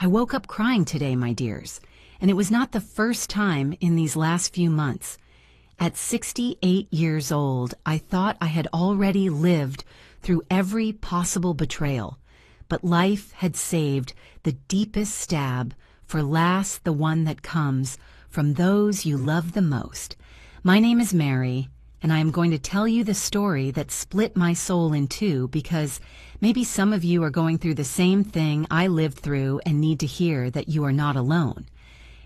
I woke up crying today, my dears, and it was not the first time in these last few months. At 68 years old, I thought I had already lived through every possible betrayal, but life had saved the deepest stab for last, the one that comes from those you love the most. My name is Mary, and I am going to tell you the story that split my soul in two because maybe some of you are going through the same thing I lived through and need to hear that you are not alone.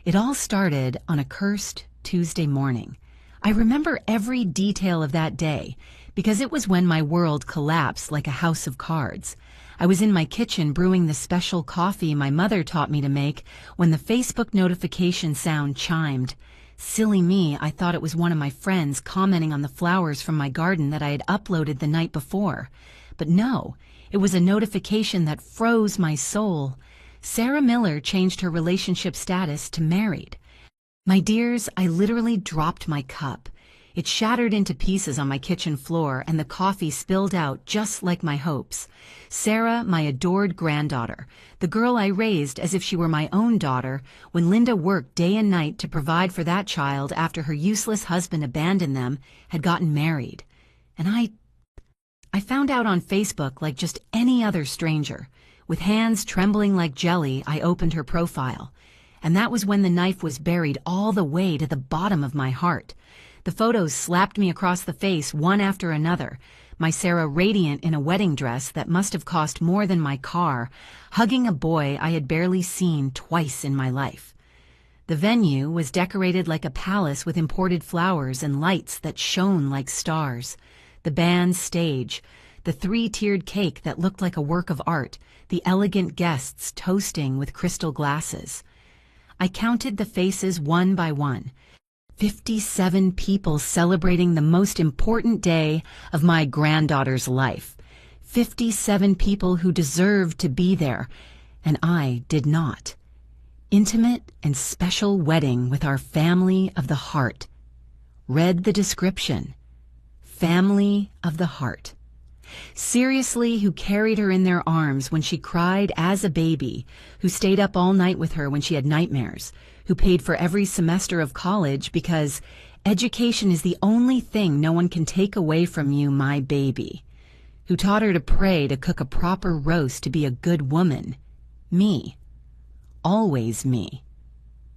It all started on a cursed Tuesday morning. I remember every detail of that day because it was when my world collapsed like a house of cards. I was in my kitchen brewing the special coffee my mother taught me to make when the Facebook notification sound chimed. Silly me, I thought it was one of my friends commenting on the flowers from my garden that I had uploaded the night before. But no, it was a notification that froze my soul. Sarah Miller changed her relationship status to married. My dears, I literally dropped my cup. It shattered into pieces on my kitchen floor and the coffee spilled out just like my hopes. Sarah, my adored granddaughter, the girl I raised as if she were my own daughter when Linda worked day and night to provide for that child after her useless husband abandoned them, had gotten married. And I found out on Facebook like just any other stranger. With hands trembling like jelly, I opened her profile. And that was when the knife was buried all the way to the bottom of my heart. The photos slapped me across the face one after another. My Sarah radiant in a wedding dress that must have cost more than my car, hugging a boy I had barely seen twice in my life. The venue was decorated like a palace with imported flowers and lights that shone like stars. The band's stage, the three-tiered cake that looked like a work of art, the elegant guests toasting with crystal glasses. I counted the faces one by one. 57 people celebrating the most important day of my granddaughter's life. 57 people who deserved to be there, and I did not. Intimate and special wedding with our family of the heart. Read the description. Family of the heart. Seriously, who carried her in their arms when she cried as a baby, who stayed up all night with her when she had nightmares, who paid for every semester of college because education is the only thing no one can take away from you, my baby, who taught her to pray, to cook a proper roast, to be a good woman. Me. Always me.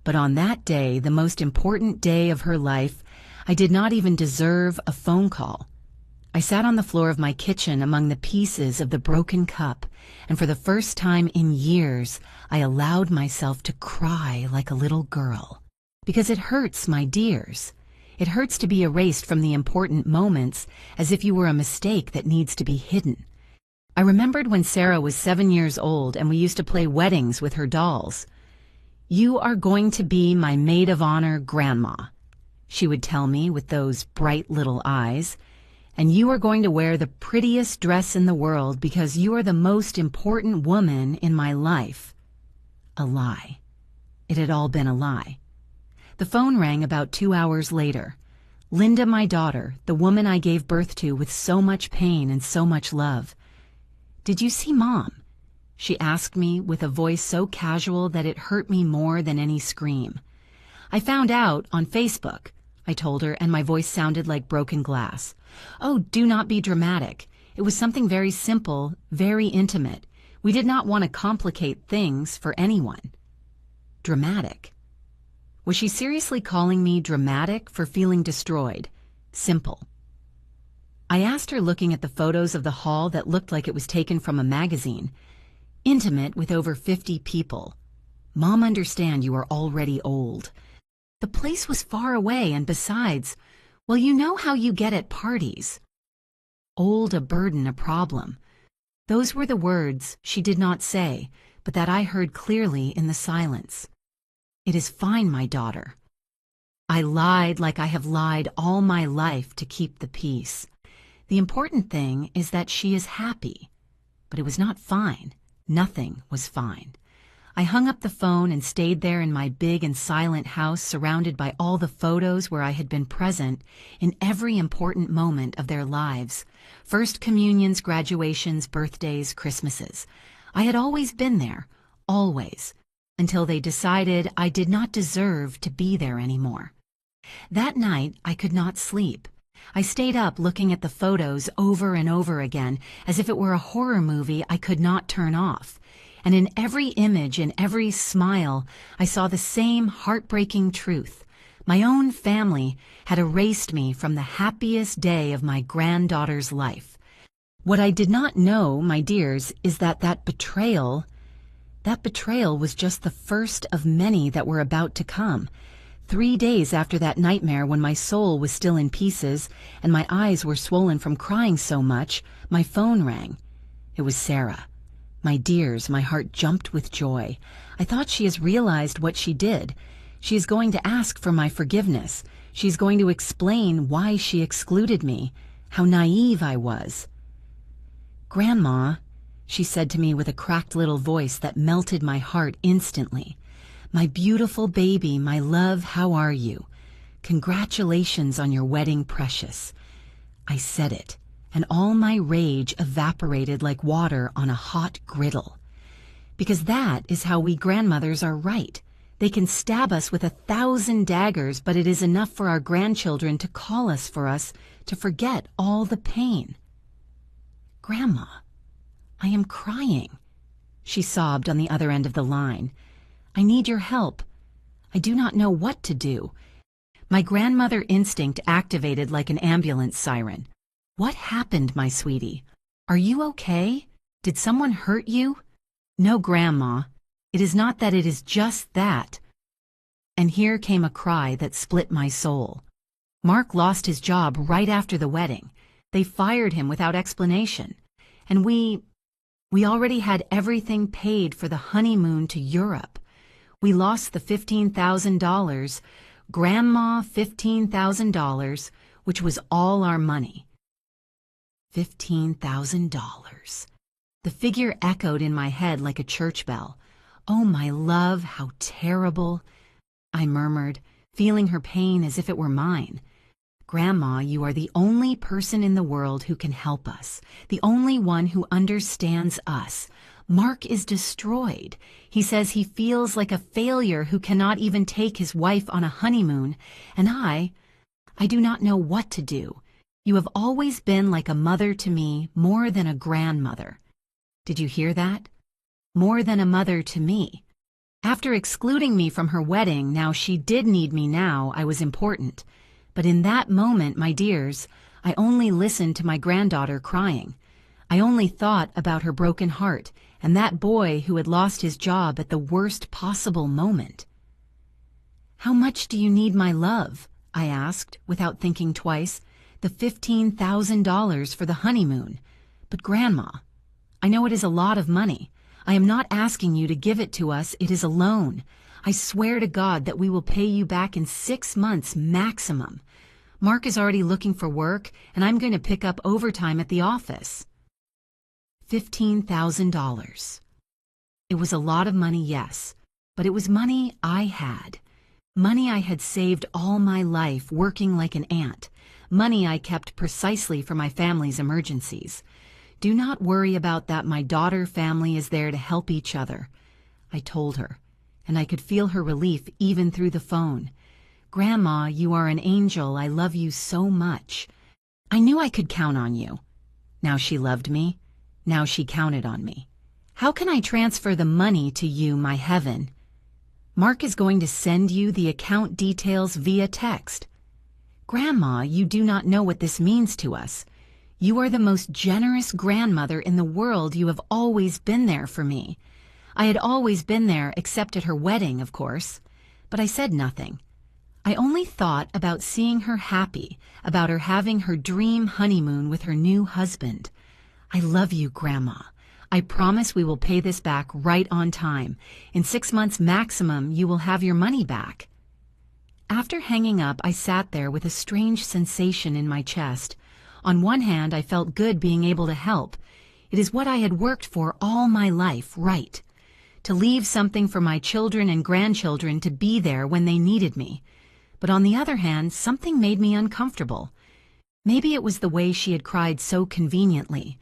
But on that day, the most important day of her life, I did not even deserve a phone call. I sat on the floor of my kitchen among the pieces of the broken cup, and for the first time in years, I allowed myself to cry like a little girl. Because it hurts, my dears. It hurts to be erased from the important moments as if you were a mistake that needs to be hidden. I remembered when Sarah was 7 years old and we used to play weddings with her dolls. "You are going to be my maid of honor, Grandma," she would tell me with those bright little eyes. "And you are going to wear the prettiest dress in the world because you are the most important woman in my life." A lie. It had all been a lie. The phone rang about 2 hours later. Linda, my daughter, the woman I gave birth to with so much pain and so much love. "Did you see Mom?" she asked me with a voice so casual that it hurt me more than any scream. "I found out on Facebook," I told her, and my voice sounded like broken glass. "Oh, do not be dramatic. It was something very simple, very intimate. We did not want to complicate things for anyone." Dramatic. Was she seriously calling me dramatic for feeling destroyed? Simple. I asked her, looking at the photos of the hall that looked like it was taken from a magazine. Intimate with over 50 people. "Mom, understand you are already old." The place was far away, and besides, well, you know how you get at parties. Old, a burden, a problem. Those were the words she did not say, but that I heard clearly in the silence. "It is fine, my daughter." I lied like I have lied all my life to keep the peace. The important thing is that she is happy. But it was not fine. Nothing was fine. I hung up the phone and stayed there in my big and silent house, surrounded by all the photos where I had been present in every important moment of their lives. First communions, graduations, birthdays, Christmases. I had always been there, always. until they decided I did not deserve to be there anymore. That night, I could not sleep. I stayed up looking at the photos over and over again, as if it were a horror movie I could not turn off. And in every image, in every smile, I saw the same heartbreaking truth. My own family had erased me from the happiest day of my granddaughter's life. What I did not know, my dears, is that betrayal was just the first of many that were about to come. 3 days after that nightmare, when my soul was still in pieces and my eyes were swollen from crying so much, my phone rang. It was Sarah. My dears, my heart jumped with joy. I thought she has realized what she did. She is going to ask for my forgiveness. She is going to explain why she excluded me, how naive I was. "Grandma," she said to me with a cracked little voice that melted my heart instantly. "My beautiful baby, my love, how are you? Congratulations on your wedding, precious." I said it, and all my rage evaporated like water on a hot griddle. Because that is how we grandmothers are right. They can stab us with 1,000 daggers, but it is enough for our grandchildren to call us for us to forget all the pain. "Grandma, I am crying," she sobbed on the other end of the line. "I need your help. I do not know what to do." My grandmother instinct activated like an ambulance siren. "What happened, my sweetie? Are you okay? Did someone hurt you?" "No, Grandma. It is not that, it is just that." And here came a cry that split my soul. Mark lost his job right after the wedding. They fired him without explanation. And we already had everything paid for the honeymoon to Europe. We lost the $15,000, Grandma $15,000, which was all our money. $15,000. The figure echoed in my head like a church bell. "Oh, my love, how terrible," I murmured, feeling her pain as if it were mine. "Grandma, you are the only person in the world who can help us, the only one who understands us. Mark is destroyed. He says he feels like a failure who cannot even take his wife on a honeymoon, and I do not know what to do. You have always been like a mother to me, more than a grandmother." Did you hear that? More than a mother to me. After excluding me from her wedding, now she did need me now, I was important. But in that moment, my dears, I only listened to my granddaughter crying. I only thought about her broken heart and that boy who had lost his job at the worst possible moment. "How much do you need my love?" I asked, without thinking twice. "The $15,000 for the honeymoon. But Grandma, I know it is a lot of money. I am not asking you to give it to us, it is a loan. I swear to God that we will pay you back in 6 months maximum. Mark is already looking for work, and I'm going to pick up overtime at the office." $15,000. It was a lot of money, yes, but it was money I had. Money I had saved all my life working like an ant. Money I kept precisely for my family's emergencies. "Do not worry about that, my daughter family is there to help each other," I told her, and I could feel her relief even through the phone. "Grandma, you are an angel, I love you so much." I knew I could count on you. Now she loved me. Now she counted on me. "How can I transfer the money to you, my heaven?" "Mark is going to send you the account details via text." "Grandma, you do not know what this means to us. You are the most generous grandmother in the world. You have always been there for me." I had always been there, except at her wedding, of course. But I said nothing. I only thought about seeing her happy, about her having her dream honeymoon with her new husband. "I love you, Grandma. I promise we will pay this back right on time. In 6 months maximum, you will have your money back." After hanging up, I sat there with a strange sensation in my chest. On one hand, I felt good being able to help. It is what I had worked for all my life, right? To leave something for my children and grandchildren to be there when they needed me. But on the other hand, something made me uncomfortable. Maybe it was the way she had cried so conveniently.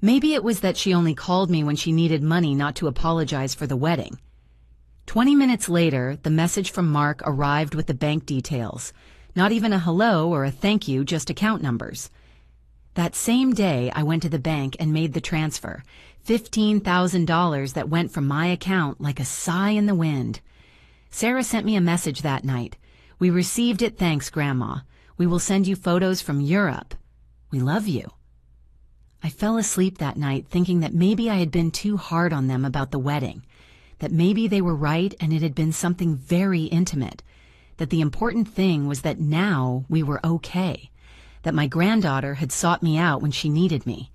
Maybe it was that she only called me when she needed money, not to apologize for the wedding. 20 minutes later, the message from Mark arrived with the bank details. Not even a hello or a thank you, just account numbers. That same day, I went to the bank and made the transfer. $15,000 that went from my account like a sigh in the wind. Sarah sent me a message that night. We received it, thanks, Grandma. We will send you photos from Europe. We love you. I fell asleep that night thinking that maybe I had been too hard on them about the wedding, that maybe they were right and it had been something very intimate, that the important thing was that now we were okay, that my granddaughter had sought me out when she needed me.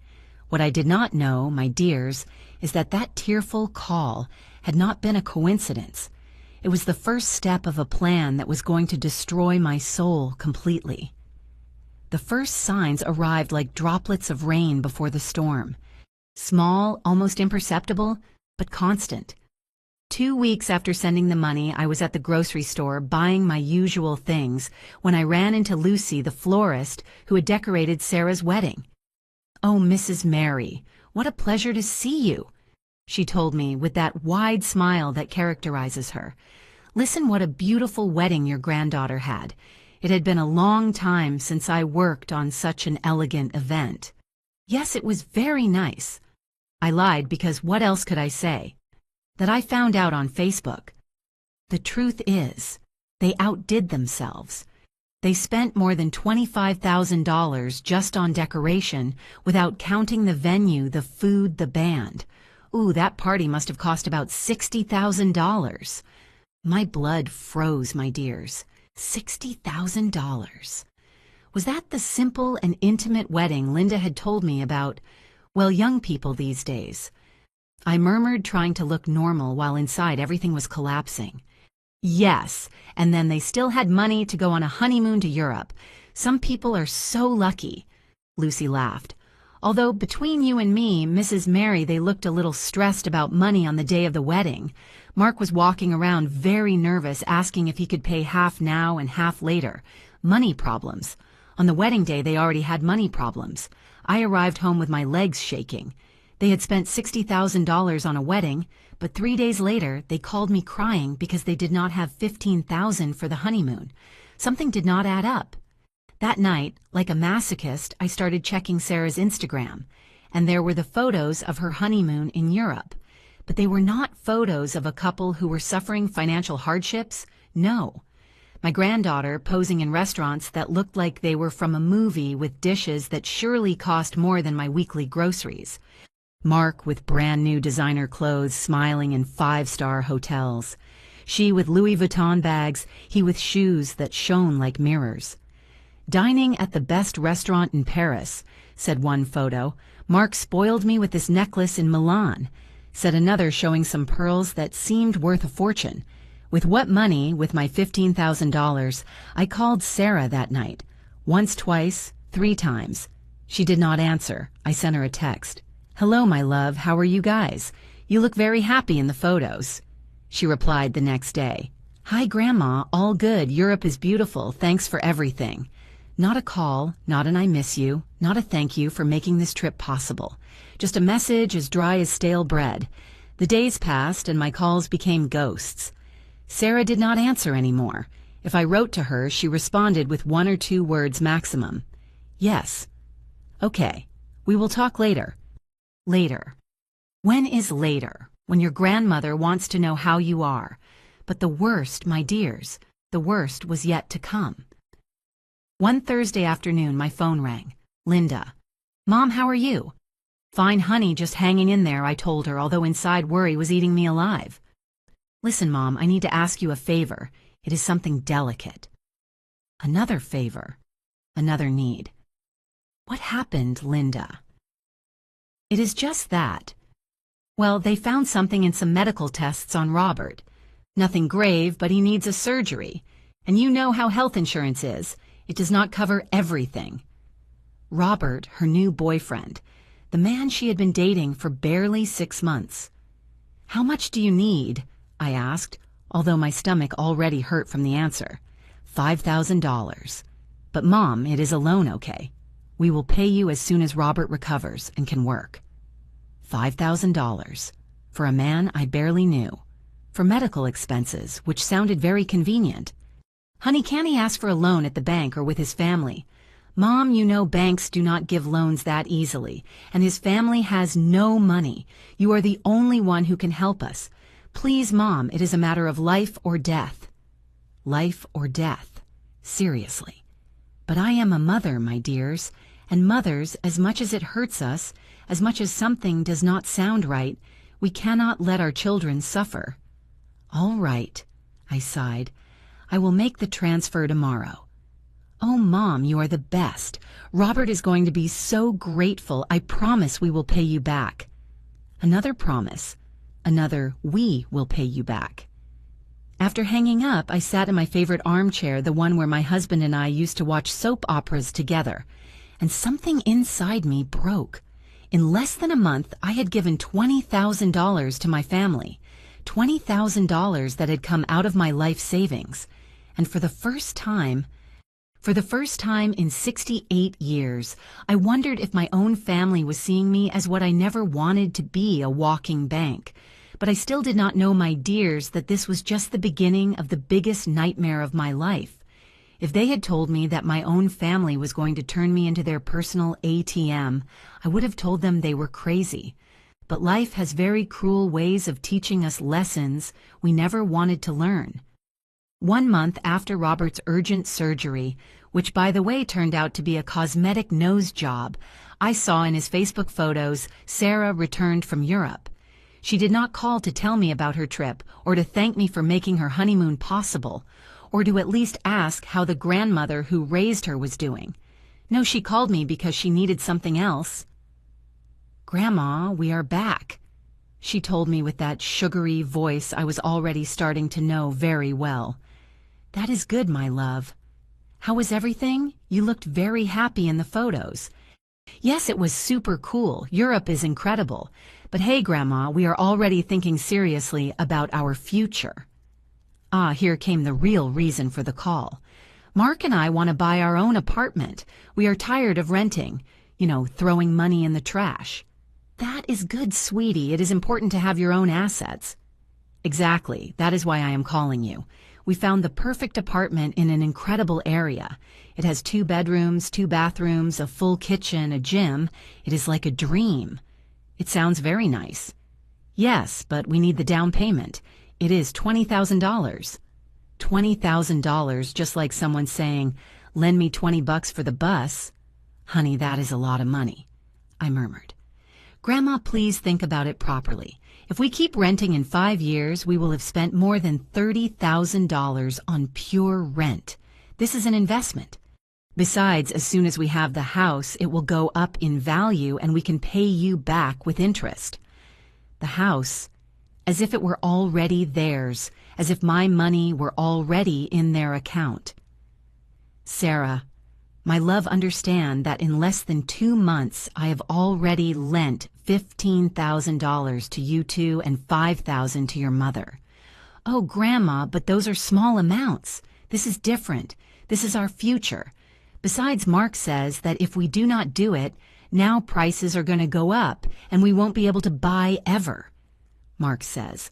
What I did not know, my dears, is that that tearful call had not been a coincidence. It was the first step of a plan that was going to destroy my soul completely. The first signs arrived like droplets of rain before the storm. Small, almost imperceptible, but constant. 2 weeks after sending the money, I was at the grocery store buying my usual things when I ran into Lucy, the florist, who had decorated Sarah's wedding. "Oh, Mrs. Mary, what a pleasure to see you," she told me with that wide smile that characterizes her. "Listen what a beautiful wedding your granddaughter had. It had been a long time since I worked on such an elegant event." Yes, it was very nice. I lied because what else could I say? That I found out on Facebook. The truth is, they outdid themselves. They spent more than $25,000 just on decoration without counting the venue, the food, the band. Ooh, that party must have cost about $60,000. My blood froze, my dears. $60,000. Was that the simple and intimate wedding Linda had told me about, well, young people these days? I murmured, trying to look normal while inside everything was collapsing. Yes, and then they still had money to go on a honeymoon to Europe. Some people are so lucky. Lucy laughed. Although between you and me, Mrs. Mary, they looked a little stressed about money on the day of the wedding. Mark was walking around very nervous, asking if he could pay half now and half later. Money problems. On the wedding day, they already had money problems. I arrived home with my legs shaking. They had spent $60,000 on a wedding, but 3 days later, they called me crying because they did not have $15,000 for the honeymoon. Something did not add up. That night, like a masochist, I started checking Sarah's Instagram, and there were the photos of her honeymoon in Europe. But they were not photos of a couple who were suffering financial hardships. No. My granddaughter posing in restaurants that looked like they were from a movie with dishes that surely cost more than my weekly groceries. Mark with brand new designer clothes smiling in 5-star hotels. She with Louis Vuitton bags, he with shoes that shone like mirrors. "Dining at the best restaurant in Paris," said one photo. "Mark spoiled me with this necklace in Milan," said another, showing some pearls that seemed worth a fortune. With what money, with my $15,000, I called Sarah that night. Once, twice, 3 times. She did not answer. I sent her a text. "Hello, my love, how are you guys? You look very happy in the photos." She replied the next day. "Hi, Grandma, all good. Europe is beautiful. Thanks for everything." Not a call, not an "I miss you," not a thank you for making this trip possible. Just a message as dry as stale bread. The days passed and my calls became ghosts. Sarah did not answer anymore. If I wrote to her, she responded with 1 or 2 words maximum. "Yes." "Okay. We will talk later." Later. When is later? When your grandmother wants to know how you are. But the worst, my dears, the worst was yet to come. One Thursday afternoon, my phone rang. Linda. "Mom, how are you?" "Fine, honey, just hanging in there," I told her, although inside worry was eating me alive. "Listen, Mom, I need to ask you a favor. It is something delicate." Another favor. Another need. "What happened, Linda?" "It is just that. Well, they found something in some medical tests on Robert. Nothing grave, but he needs a surgery. And you know how health insurance is. It does not cover everything." Robert, her new boyfriend, the man she had been dating for barely 6 months. "How much do you need?" I asked, although my stomach already hurt from the answer. $5,000. "But Mom, it is a loan, okay? We will pay you as soon as Robert recovers and can work." $5,000. For a man I barely knew. for medical expenses, which sounded very convenient. Honey, can he ask for a loan at the bank or with his family? Mom, you know banks do not give loans that easily, and his family has no money. You are the only one who can help us. Please, Mom, it is a matter of life or death. Life or death. Seriously. But I am a mother, my dears, and mothers, as much as it hurts us, as much as something does not sound right, we cannot let our children suffer. All right, I sighed. I will make the transfer tomorrow. Oh, Mom, you are the best. Robert is going to be so grateful. I promise we will pay you back. Another promise. Another we will pay you back. After hanging up, I sat in my favorite armchair, the one where my husband and I used to watch soap operas together, and something inside me broke. In less than a month, I had given $20,000 to my family, $20,000 that had come out of my life savings, and for the first time in 68 years, I wondered if my own family was seeing me as what I never wanted to be, a walking bank. But I still did not know, my dears, that this was just the beginning of the biggest nightmare of my life. If they had told me that my own family was going to turn me into their personal ATM, I would have told them they were crazy. But life has very cruel ways of teaching us lessons we never wanted to learn. 1 month after Robert's urgent surgery, which by the way turned out to be a cosmetic nose job, I saw in his Facebook photos Sarah returned from Europe. She did not call to tell me about her trip or to thank me for making her honeymoon possible, or to at least ask how the grandmother who raised her was doing. No, she called me because she needed something else. "Grandma, we are back," she told me with that sugary voice I was already starting to know very well. "That is good, my love. How was everything? You looked very happy in the photos." "Yes, it was super cool. Europe is incredible. But hey, Grandma, we are already thinking seriously about our future." Ah, here came the real reason for the call. "Mark and I want to buy our own apartment. We are tired of renting, throwing money in the trash." "That is good, sweetie. It is important to have your own assets." "Exactly. That is why I am calling you. We found the perfect apartment in an incredible area. It has 2 bedrooms, 2 bathrooms, a full kitchen, a gym. It is like a dream." "It sounds very nice." "Yes, but we need the down payment. It is $20,000. $20,000, just like someone saying, 'Lend me $20 for the bus.' Honey, that is a lot of money," I murmured. "Grandma, please think about it properly. If we keep renting in 5 years, we will have spent more than $30,000 on pure rent. This is an investment. Besides, as soon as we have the house, it will go up in value and we can pay you back with interest." The house, as if it were already theirs, as if my money were already in their account. "Sarah, my love, understand that in less than 2 months I have already lent $15,000 to you two and $5,000 to your mother." "Oh, Grandma, but those are small amounts. This is different. This is our future. Besides, Mark says that if we do not do it, now prices are going to go up and we won't be able to buy ever." Mark says.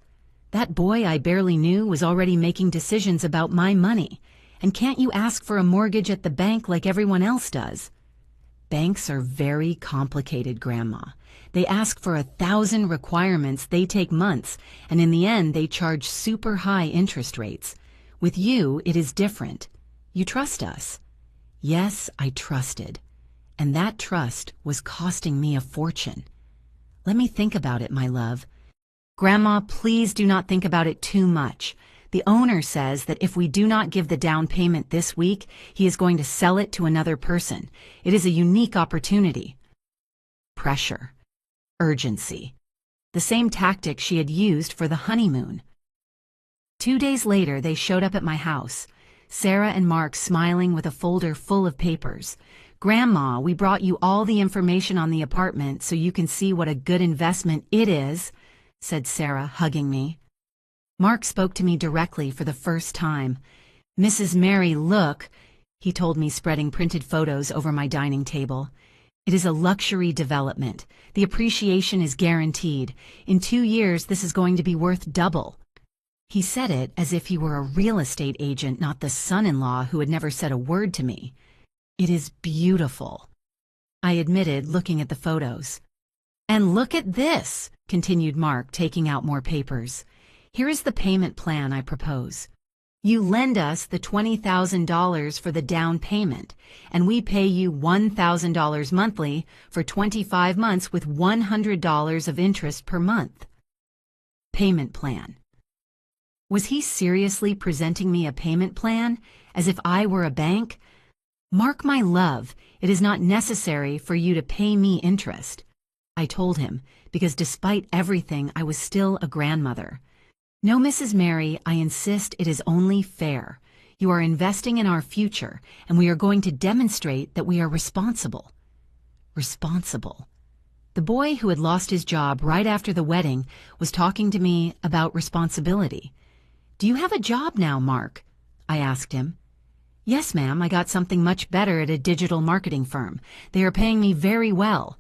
"That boy I barely knew was already making decisions about my money. And can't you ask for a mortgage at the bank like everyone else does?" "Banks are very complicated, Grandma. They ask for 1,000 requirements, they take months, and in the end they charge super high interest rates. With you, it is different. You trust us." Yes, I trusted. And that trust was costing me a fortune. "Let me think about it, my love." "Grandma, please do not think about it too much. The owner says that if we do not give the down payment this week, he is going to sell it to another person. It is a unique opportunity." Pressure. Urgency. The same tactic she had used for the honeymoon. 2 days later, they showed up at my house. Sarah and Mark smiling with a folder full of papers. "Grandma, we brought you all the information on the apartment so you can see what a good investment it is," said Sarah, hugging me. Mark spoke to me directly for the first time. "Mrs. Mary, look," he told me, spreading printed photos over my dining table. "It is a luxury development. The appreciation is guaranteed. In 2 years, this is going to be worth double." He said it as if he were a real estate agent, not the son-in-law who had never said a word to me. "It is beautiful," I admitted, looking at the photos. "And look at this," continued Mark, taking out more papers. "Here is the payment plan I propose. You lend us the $20,000 for the down payment, and we pay you $1,000 monthly for 25 months with $100 of interest per month." Payment plan. Was he seriously presenting me a payment plan, as if I were a bank? "Mark, my love, it is not necessary for you to pay me interest," I told him, because despite everything, I was still a grandmother. "No, Mrs. Mary, I insist it is only fair. You are investing in our future, and we are going to demonstrate that we are responsible." Responsible. The boy who had lost his job right after the wedding was talking to me about responsibility. "Do you have a job now, Mark?" I asked him. "Yes, ma'am, I got something much better at a digital marketing firm. They are paying me very well."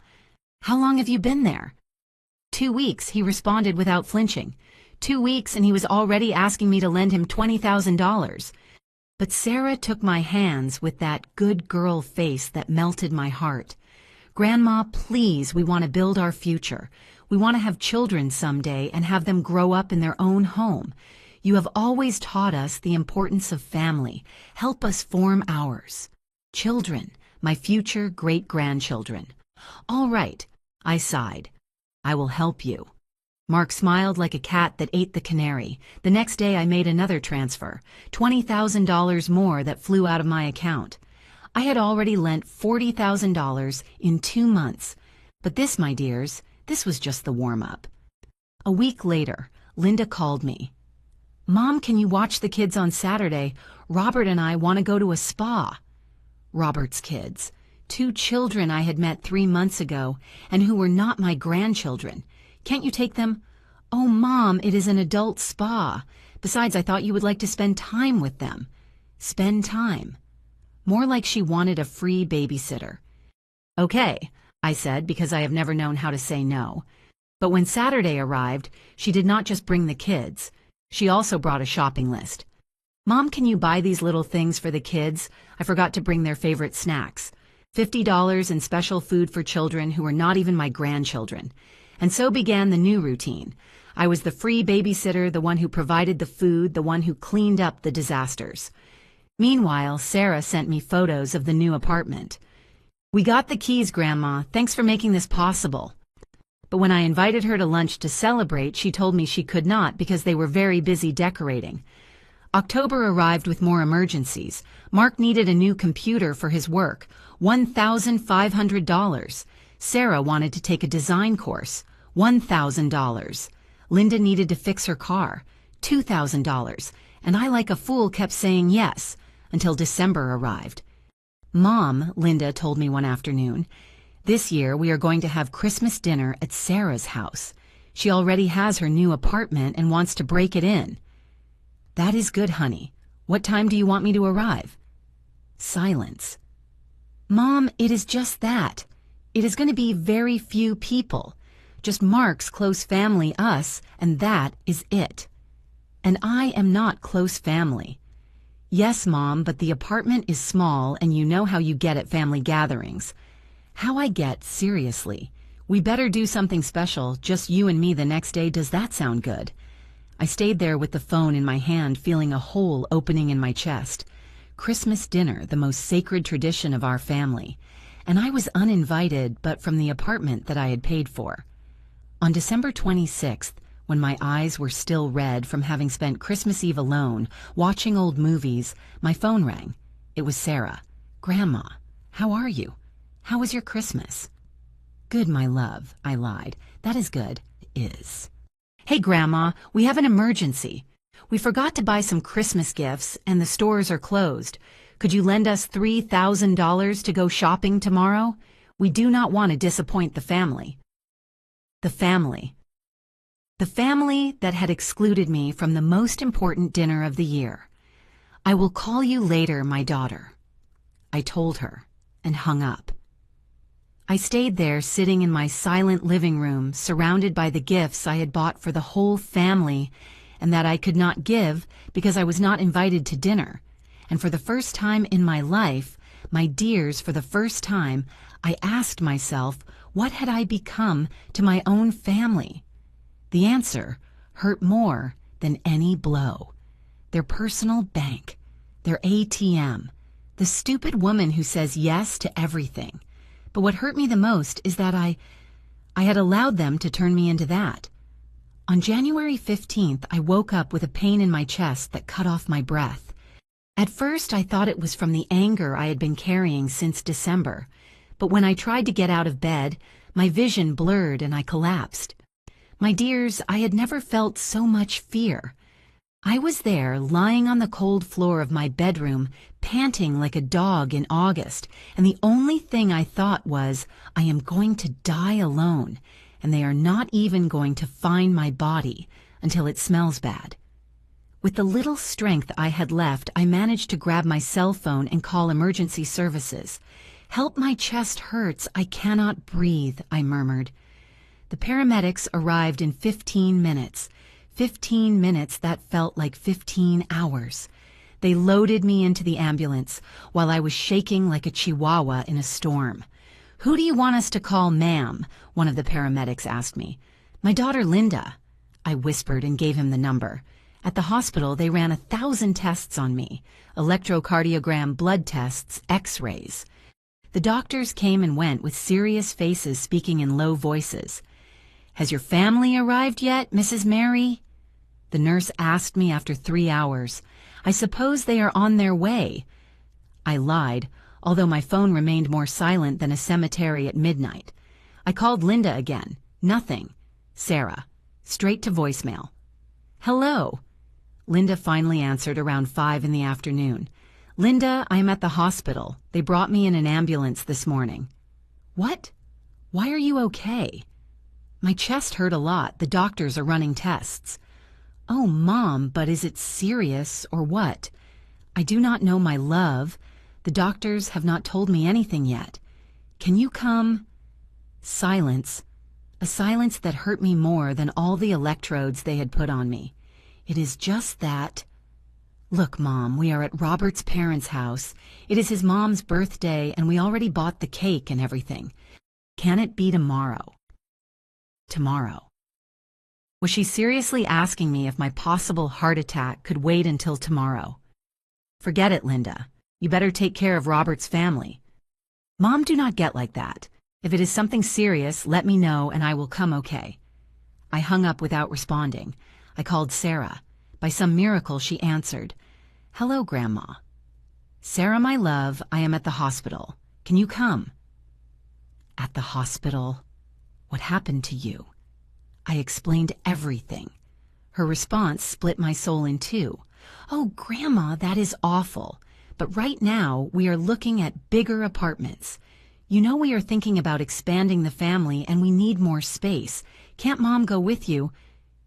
"How long have you been there?" 2 weeks, he responded without flinching. 2 weeks, and he was already asking me to lend him $20,000. But Sarah took my hands with that good girl face that melted my heart. "Grandma, please, we want to build our future. We want to have children someday and have them grow up in their own home. You have always taught us the importance of family. Help us form ours. Children, my future great-grandchildren." "All right," I sighed. "I will help you." Mark smiled like a cat that ate the canary. The next day I made another transfer, $20,000 more that flew out of my account. I had already lent $40,000 in 2 months. But this, my dears, this was just the warm-up. A week later, Linda called me. "Mom, can you watch the kids on Saturday? Robert and I want to go to a spa." Robert's kids. 2 children I had met 3 months ago and who were not my grandchildren. "Can't you take them?" "Oh, Mom, it is an adult spa. Besides, I thought you would like to spend time with them." Spend time. More like she wanted a free babysitter. "Okay," I said, because I have never known how to say no. But when Saturday arrived, she did not just bring the kids. She also brought a shopping list. "Mom, can you buy these little things for the kids? I forgot to bring their favorite snacks. $50 in special food for children who are not even my grandchildren." And so began the new routine. I was the free babysitter, the one who provided the food, the one who cleaned up the disasters. Meanwhile, Sarah sent me photos of the new apartment. "We got the keys, Grandma. Thanks for making this possible." But when I invited her to lunch to celebrate, she told me she could not because they were very busy decorating. October arrived with more emergencies. Mark needed a new computer for his work, $1,500. Sarah wanted to take a design course, $1,000. Linda needed to fix her car, $2,000. And I, like a fool, kept saying yes, until December arrived. "Mom," Linda told me one afternoon, "this year we are going to have Christmas dinner at Sarah's house. She already has her new apartment and wants to break it in." "That is good, honey. What time do you want me to arrive?" Silence. "Mom, it is just that. It is going to be very few people. Just Mark's close family, us, and that is it. And I am not close family." "Yes, Mom, but the apartment is small and you know how you get at family gatherings." "How I get, seriously. We better do something special, just you and me the next day. Does that sound good?" I stayed there with the phone in my hand, feeling a hole opening in my chest. Christmas dinner, the most sacred tradition of our family. And I was uninvited, but from the apartment that I had paid for. On December 26th, when my eyes were still red from having spent Christmas Eve alone, watching old movies, my phone rang. It was Sarah. "Grandma, how are you? How was your Christmas?" "Good, my love," I lied. "That is good. Is. Hey, Grandma, we have an emergency. We forgot to buy some Christmas gifts, and the stores are closed. Could you lend us $3,000 to go shopping tomorrow? We do not want to disappoint the family." The family. The family that had excluded me from the most important dinner of the year. "I will call you later, my daughter," I told her, and hung up. I stayed there sitting in my silent living room, surrounded by the gifts I had bought for the whole family, and that I could not give because I was not invited to dinner. And for the first time in my life, my dears, for the first time, I asked myself, what had I become to my own family? The answer hurt more than any blow. Their personal bank, their ATM, the stupid woman who says yes to everything. But what hurt me the most is that I had allowed them to turn me into that. On January 15th, I woke up with a pain in my chest that cut off my breath. At first, I thought it was from the anger I had been carrying since December. But when I tried to get out of bed, my vision blurred and I collapsed. My dears, I had never felt so much fear. I was there, lying on the cold floor of my bedroom, panting like a dog in August, and the only thing I thought was, I am going to die alone, and they are not even going to find my body until it smells bad. With the little strength I had left, I managed to grab my cell phone and call emergency services. "Help, my chest hurts, I cannot breathe," I murmured. The paramedics arrived in 15 minutes. 15 minutes that felt like 15 hours. They loaded me into the ambulance while I was shaking like a chihuahua in a storm. "Who do you want us to call, ma'am?" one of the paramedics asked me. "My daughter Linda," I whispered and gave him the number. At the hospital, they ran 1,000 tests on me: electrocardiogram, blood tests, x-rays. The doctors came and went with serious faces speaking in low voices. "Has your family arrived yet, Mrs. Mary?" The nurse asked me after 3 hours. "I suppose they are on their way." I lied, although my phone remained more silent than a cemetery at midnight. I called Linda again. Nothing. Sarah. Straight to voicemail. "Hello." Linda finally answered around 5 in the afternoon. "Linda, I am at the hospital. They brought me in an ambulance this morning." "What? Why are you okay?" "My chest hurt a lot. The doctors are running tests." "Oh, Mom, but is it serious or what?" "I do not know, my love. The doctors have not told me anything yet. Can you come?" Silence. A silence that hurt me more than all the electrodes they had put on me. "It is just that." "Look, Mom, we are at Robert's parents' house. It is his mom's birthday, and we already bought the cake and everything. Can it be tomorrow?" Tomorrow. Was she seriously asking me if my possible heart attack could wait until tomorrow? "Forget it, Linda. You better take care of Robert's family." "Mom, do not get like that. If it is something serious, let me know and I will come, okay?" I hung up without responding. I called Sarah. By some miracle, she answered. "Hello, Grandma." "Sarah, my love, I am at the hospital. Can you come?" "At the hospital? What happened to you?" I explained everything. Her response split my soul in two. "Oh, Grandma, that is awful. But right now, we are looking at bigger apartments. You know we are thinking about expanding the family and we need more space. Can't Mom go with you?"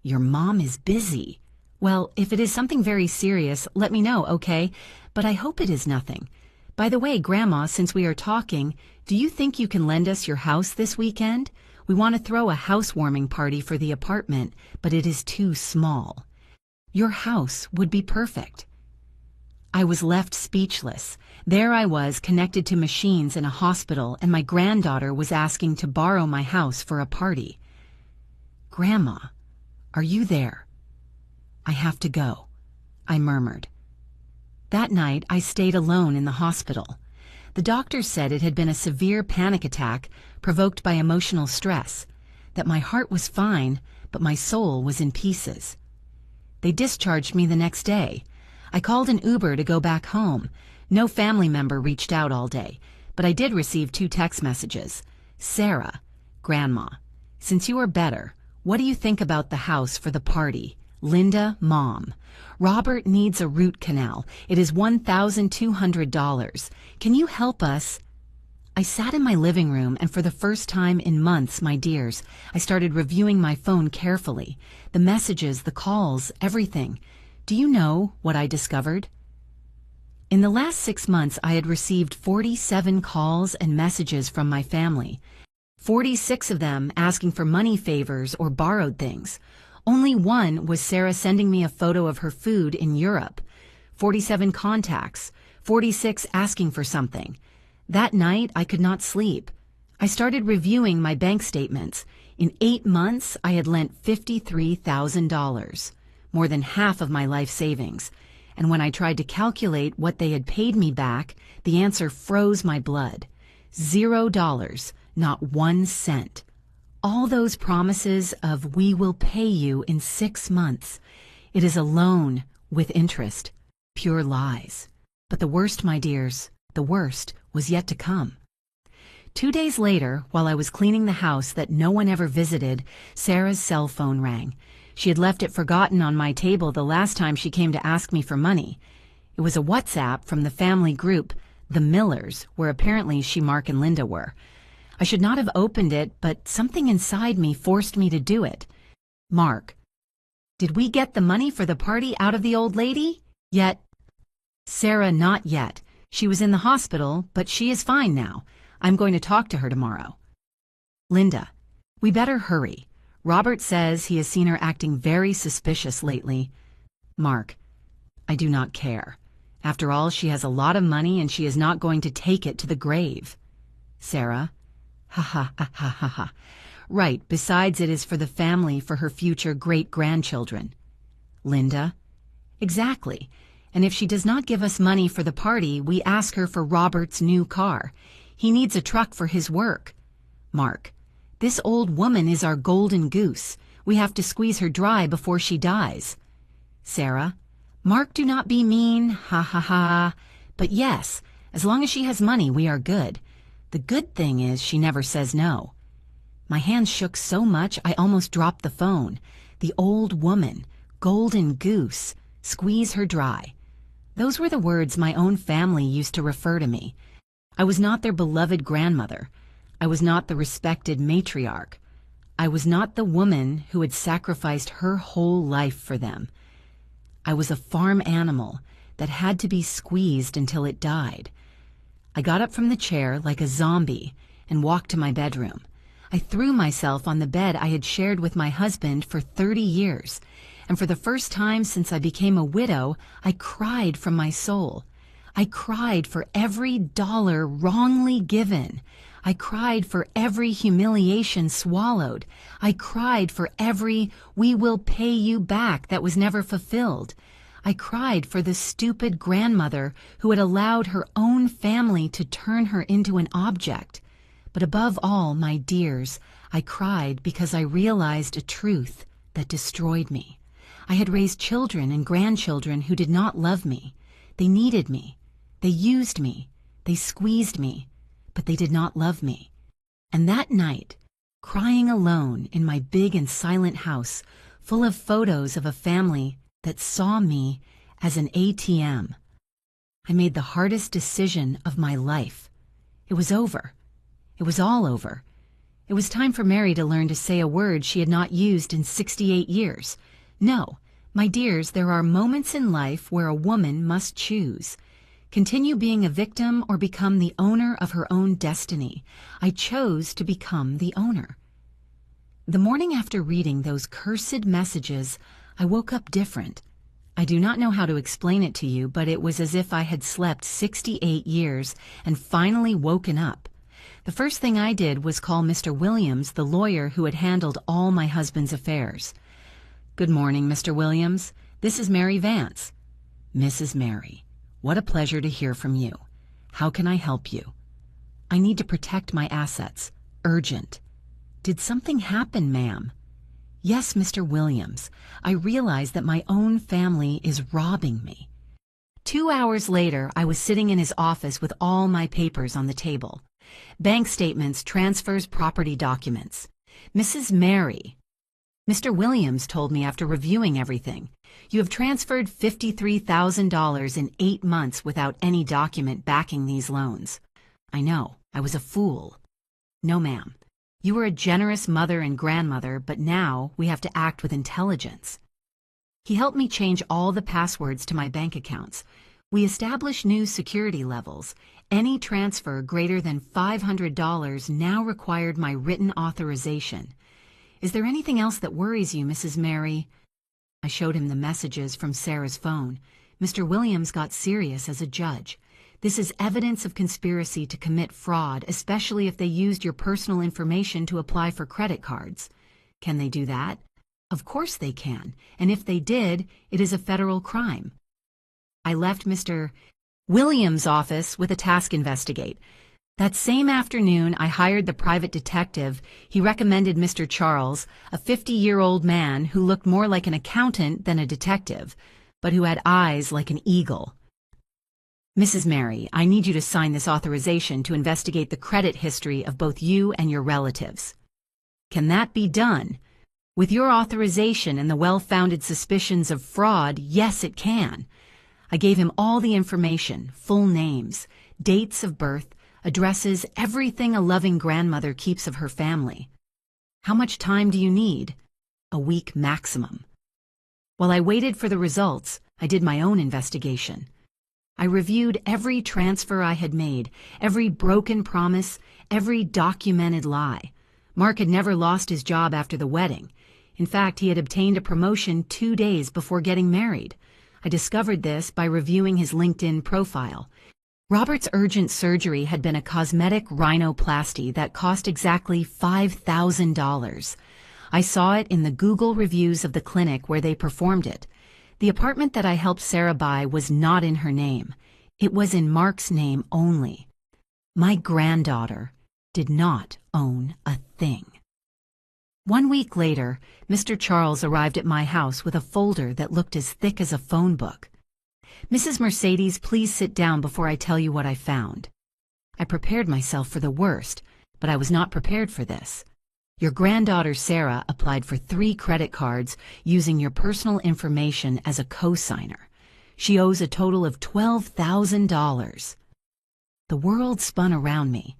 "Your mom is busy." "Well, if it is something very serious, let me know, okay? But I hope it is nothing. By the way, Grandma, since we are talking, do you think you can lend us your house this weekend? We want to throw a housewarming party for the apartment, but it is too small. Your house would be perfect." I was left speechless. There I was, connected to machines in a hospital, and my granddaughter was asking to borrow my house for a party. "Grandma, are you there?" "I have to go," I murmured. That night, I stayed alone in the hospital. The doctor said it had been a severe panic attack provoked by emotional stress, that my heart was fine, but my soul was in pieces. They discharged me the next day. I called an Uber to go back home. No family member reached out all day, but I did receive 2 text messages. "Sarah, Grandma, since you are better, what do you think about the house for the party? Linda, Mom. Robert needs a root canal. It is $1,200. Can you help us?" I sat in my living room, and for the first time in months, my dears, I started reviewing my phone carefully. The messages, the calls, everything. Do you know what I discovered? In the last 6 months, I had received 47 calls and messages from my family. 46 of them asking for money favors or borrowed things. Only one was Sarah sending me a photo of her food in Europe. 47 contacts, 46 asking for something. That night, I could not sleep. I started reviewing my bank statements. In 8 months, I had lent $53,000, more than half of my life savings. And when I tried to calculate what they had paid me back, the answer froze my blood. $0, not 1 cent. All those promises of "we will pay you in 6 months." It is a loan with interest. Pure lies. But the worst, my dears, the worst was yet to come. 2 days later, while I was cleaning the house that no one ever visited, Sarah's cell phone rang. She had left it forgotten on my table the last time she came to ask me for money. It was a WhatsApp from the family group, The Millers, where apparently she, Mark, and Linda were. I should not have opened it, but something inside me forced me to do it. Mark: "Did we get the money for the party out of the old lady? Yet?" Sarah: "Not yet. She was in the hospital, but she is fine now. I'm going to talk to her tomorrow." Linda: "We better hurry. Robert says he has seen her acting very suspicious lately." Mark: "I do not care. After all, she has a lot of money and she is not going to take it to the grave." Sarah: "Ha ha ha ha ha ha. Right, besides it is for the family, for her future great-grandchildren." Linda: "Exactly. And if she does not give us money for the party, we ask her for Robert's new car. He needs a truck for his work." Mark: "This old woman is our golden goose. We have to squeeze her dry before she dies." Sarah: "Mark, do not be mean. Ha ha ha. But yes, as long as she has money, we are good. The good thing is she never says no." My hands shook so much I almost dropped the phone. The old woman, golden goose, squeeze her dry. Those were the words my own family used to refer to me. I was not their beloved grandmother. I was not the respected matriarch. I was not the woman who had sacrificed her whole life for them. I was a farm animal that had to be squeezed until it died. I got up from the chair like a zombie and walked to my bedroom. I threw myself on the bed I had shared with my husband for 30 years, and for the first time since I became a widow, I cried from my soul. I cried for every dollar wrongly given. I cried for every humiliation swallowed. I cried for every "we will pay you back" that was never fulfilled. I cried for the stupid grandmother who had allowed her own family to turn her into an object. But above all, my dears, I cried because I realized a truth that destroyed me. I had raised children and grandchildren who did not love me. They needed me. They used me. They squeezed me. But they did not love me. And that night, crying alone in my big and silent house, full of photos of a family that saw me as an ATM, I made the hardest decision of my life. It was over. It was all over. It was time for Mary to learn to say a word she had not used in 68 years. No, my dears, there are moments in life where a woman must choose. Continue being a victim or become the owner of her own destiny. I chose to become the owner. The morning after reading those cursed messages, I woke up different. I do not know how to explain it to you, but it was as if I had slept 68 years and finally woken up. The first thing I did was call Mr. Williams, the lawyer who had handled all my husband's affairs. "Good morning, Mr. Williams. This is Mary Vance." "Mrs. Mary, what a pleasure to hear from you. How can I help you?" "I need to protect my assets. Urgent." "Did something happen, ma'am?" "Yes, Mr. Williams. I realize that my own family is robbing me." 2 hours later, I was sitting in his office with all my papers on the table. Bank statements, transfers, property documents. "Mrs. Mary," Mr. Williams told me after reviewing everything, "you have transferred $53,000 in 8 months without any document backing these loans." I know, I was a fool. "No, ma'am. You were a generous mother and grandmother, but now we have to act with intelligence." He helped me change all the passwords to my bank accounts. We established new security levels. Any transfer greater than $500 now required my written authorization. Is there anything else that worries you, Mrs. Mary? I showed him the messages from Sarah's phone. Mr. Williams got serious as a judge. This is evidence of conspiracy to commit fraud, especially if they used your personal information to apply for credit cards. Can they do that? Of course they can, and if they did, it is a federal crime. I left Mr. Williams' office with a task investigate. That same afternoon, I hired the private detective. He recommended Mr. Charles, a 50-year-old man who looked more like an accountant than a detective, but who had eyes like an eagle. Mrs. Mary, I need you to sign this authorization to investigate the credit history of both you and your relatives. Can that be done? With your authorization and the well-founded suspicions of fraud, yes, it can. I gave him all the information, full names, dates of birth, addresses, everything a loving grandmother keeps of her family. How much time do you need? A week maximum. While I waited for the results, I did my own investigation. I reviewed every transfer I had made, every broken promise, every documented lie. Mark had never lost his job after the wedding. In fact, he had obtained a promotion 2 days before getting married. I discovered this by reviewing his LinkedIn profile. Robert's urgent surgery had been a cosmetic rhinoplasty that cost exactly $5,000. I saw it in the Google reviews of the clinic where they performed it. The apartment that I helped Sarah buy was not in her name. It was in Mark's name only. My granddaughter did not own a thing. 1 week later, Mr. Charles arrived at my house with a folder that looked as thick as a phone book. Mrs. Mercedes, please sit down before I tell you what I found. I prepared myself for the worst, but I was not prepared for this. Your granddaughter Sarah applied for 3 credit cards using your personal information as a co-signer. She owes a total of $12,000. The world spun around me.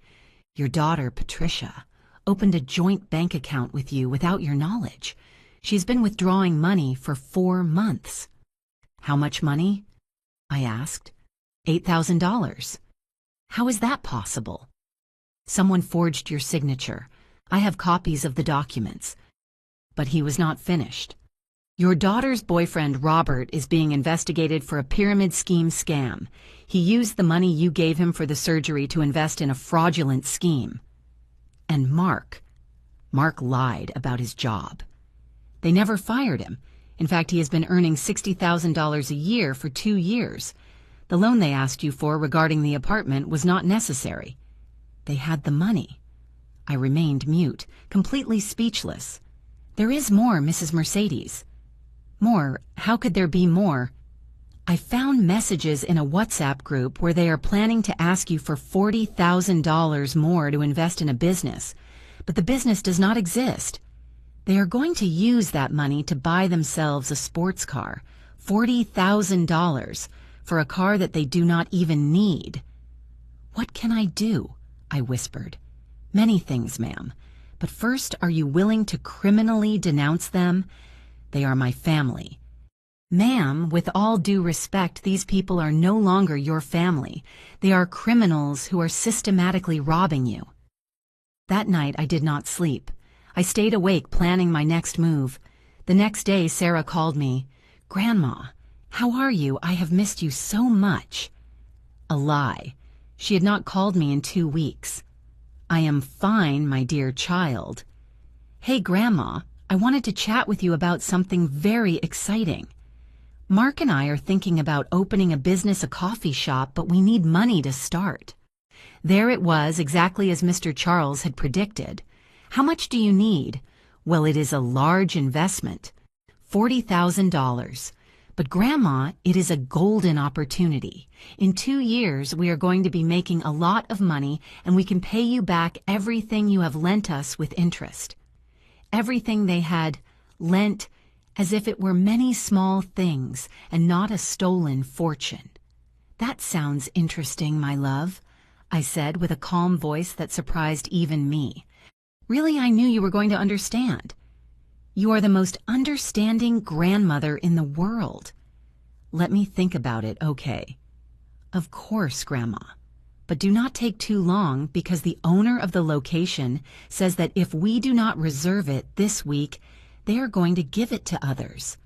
Your daughter, Patricia, opened a joint bank account with you without your knowledge. She's been withdrawing money for 4 months. How much money? I asked. $8,000. How is that possible? Someone forged your signature. I have copies of the documents. But he was not finished. Your daughter's boyfriend, Robert, is being investigated for a pyramid scheme scam. He used the money you gave him for the surgery to invest in a fraudulent scheme. And Mark lied about his job. They never fired him. In fact, he has been earning $60,000 a year for 2 years. The loan they asked you for regarding the apartment was not necessary. They had the money. I remained mute, completely speechless. There is more, Mrs. Mercedes. More? How could there be more? I found messages in a WhatsApp group where they are planning to ask you for $40,000 more to invest in a business, but the business does not exist. They are going to use that money to buy themselves a sports car, $40,000, for a car that they do not even need. What can I do? I whispered. Many things, ma'am. But first, are you willing to criminally denounce them? They are my family. Ma'am, with all due respect, these people are no longer your family. They are criminals who are systematically robbing you. That night, I did not sleep. I stayed awake planning my next move. The next day, Sarah called me. Grandma, how are you? I have missed you so much. A lie. She had not called me in 2 weeks. I am fine, my dear child. Hey, Grandma, I wanted to chat with you about something very exciting. Mark and I are thinking about opening a business, a coffee shop, but we need money to start. There it was, exactly as Mr. Charles had predicted. How much do you need? Well, it is a large investment. $40,000. But Grandma, it is a golden opportunity. In 2 years, we are going to be making a lot of money, and we can pay you back everything you have lent us with interest. Everything they had lent, as if it were many small things and not a stolen fortune. That sounds interesting, my love, I said with a calm voice that surprised even me. Really, I knew you were going to understand. You are the most understanding grandmother in the world. Let me think about it, okay? Of course, Grandma. but do not take too long because the owner of the location says that if we do not reserve it this week, they are going to give it to others.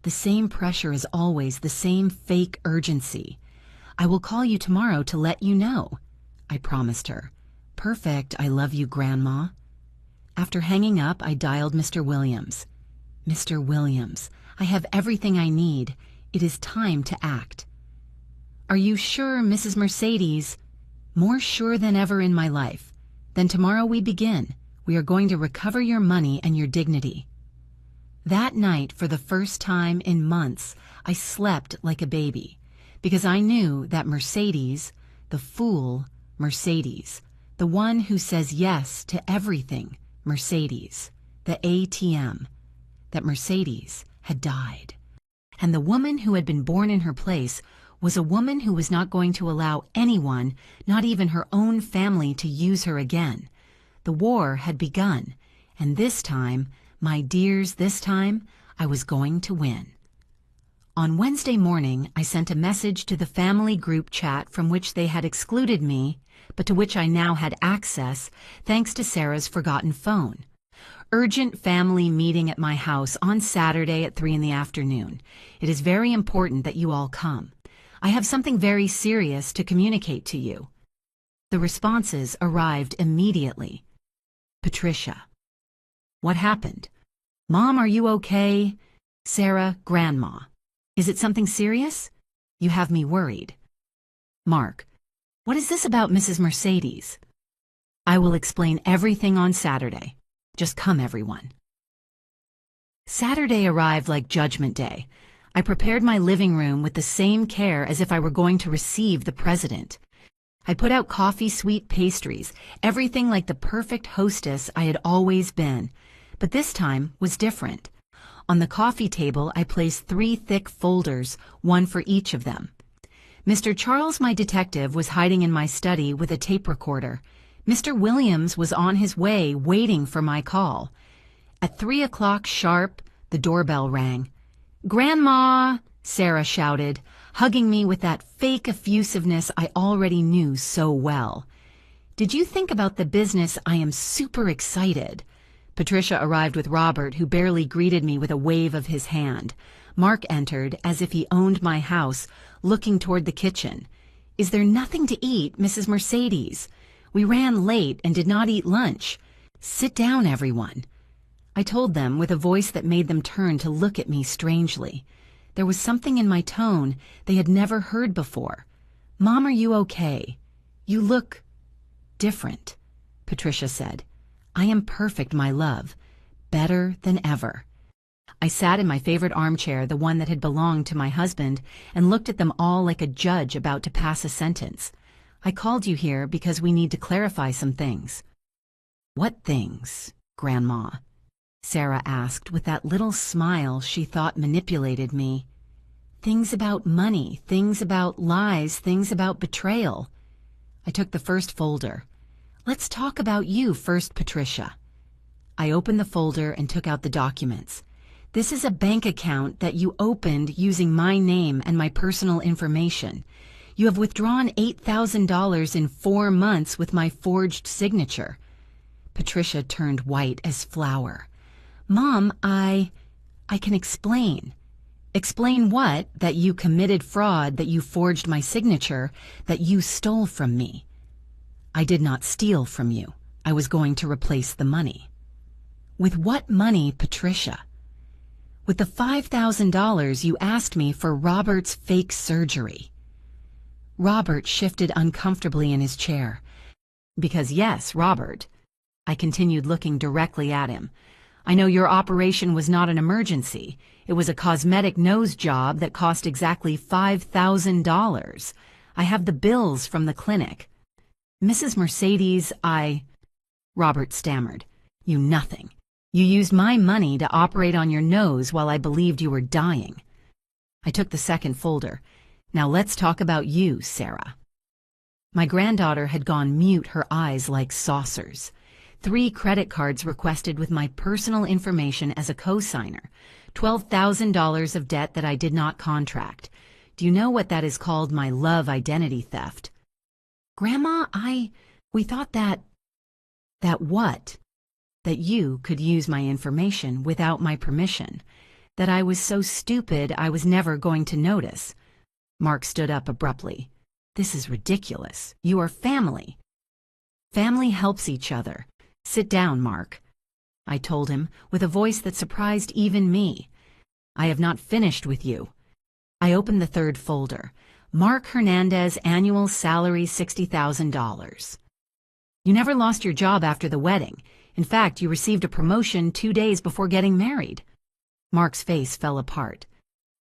The same pressure as always, the same fake urgency. I will call you tomorrow to let you know, I promised her. Perfect, I love you, Grandma. After hanging up, I dialed Mr. Williams. Mr. Williams, I have everything I need. It is time to act. Are you sure, Mrs. Mercedes? More sure than ever in my life. Then tomorrow we begin. We are going to recover your money and your dignity. That night, for the first time in months, I slept like a baby, because I knew that Mercedes, the fool Mercedes, the one who says yes to everything, Mercedes, the ATM, that Mercedes had died. And the woman who had been born in her place was a woman who was not going to allow anyone, not even her own family, to use her again. The war had begun, and this time, my dears, this time, I was going to win. On Wednesday morning, I sent a message to the family group chat from which they had excluded me, but to which I now had access thanks to Sarah's forgotten phone. Urgent family meeting at my house on Saturday at 3 p.m. It is very important that you all come. I have something very serious to communicate to you. The responses arrived immediately. Patricia. What happened? Mom, are you okay? Sarah, Grandma. Is it something serious? You have me worried. Mark. What is this about Mrs. Mercedes? I will explain everything on Saturday. Just come, everyone. Saturday arrived like Judgment Day. I prepared my living room with the same care as if I were going to receive the president. I put out coffee, sweet pastries, everything like the perfect hostess I had always been. But this time was different. On the coffee table, I placed 3 thick folders, one for each of them. Mr. Charles, my detective, was hiding in my study with a tape recorder. Mr. Williams was on his way, waiting for my call. At 3 o'clock sharp, the doorbell rang. "Grandma!" Sarah shouted, hugging me with that fake effusiveness I already knew so well. "Did you think about the business? I am super excited." Patricia arrived with Robert, who barely greeted me with a wave of his hand. Mark entered, as if he owned my house, looking toward the kitchen. "Is there nothing to eat, Mrs. Mercedes? We ran late and did not eat lunch. Sit down, everyone." I told them with a voice that made them turn to look at me strangely. There was something in my tone they had never heard before. "Mom, are you okay? You look different," Patricia said. "I am perfect, my love. Better than ever." I sat in my favorite armchair, the one that had belonged to my husband, and looked at them all like a judge about to pass a sentence. "I called you here because we need to clarify some things." "What things, Grandma?" Sarah asked with that little smile she thought manipulated me. "Things about money, things about lies, things about betrayal." I took the first folder. "Let's talk about you first, Patricia." I opened the folder and took out the documents. "This is a bank account that you opened using my name and my personal information. You have withdrawn $8,000 in 4 months with my forged signature." Patricia turned white as flour. "Mom, I can explain." "Explain what? That you committed fraud, that you forged my signature, that you stole from me." "I did not steal from you. I was going to replace the money." "With what money, Patricia?" "With the $5,000 you asked me for Robert's fake surgery." Robert shifted uncomfortably in his chair. "Because yes, Robert." I continued looking directly at him. "I know your operation was not an emergency. It was a cosmetic nose job that cost exactly $5,000. I have the bills from the clinic." "Mrs. Mercedes, Robert stammered. "You nothing. You used my money to operate on your nose while I believed you were dying." I took the second folder. "Now let's talk about you, Sarah." My granddaughter had gone mute, her eyes like saucers. 3 credit cards requested with my personal information as a co-signer. $12,000 of debt that I did not contract. Do you know what that is called? My love identity theft. Grandma, we thought that what? That you could use my information without my permission. That I was so stupid I was never going to notice. Mark stood up abruptly. This is ridiculous. You are family. Family helps each other. Sit down, Mark, I told him with a voice that surprised even me. I have not finished with you. I opened the third folder. Mark Hernandez, annual salary $60,000. You never lost your job after the wedding. In fact, you received a promotion 2 days before getting married. Mark's face fell apart.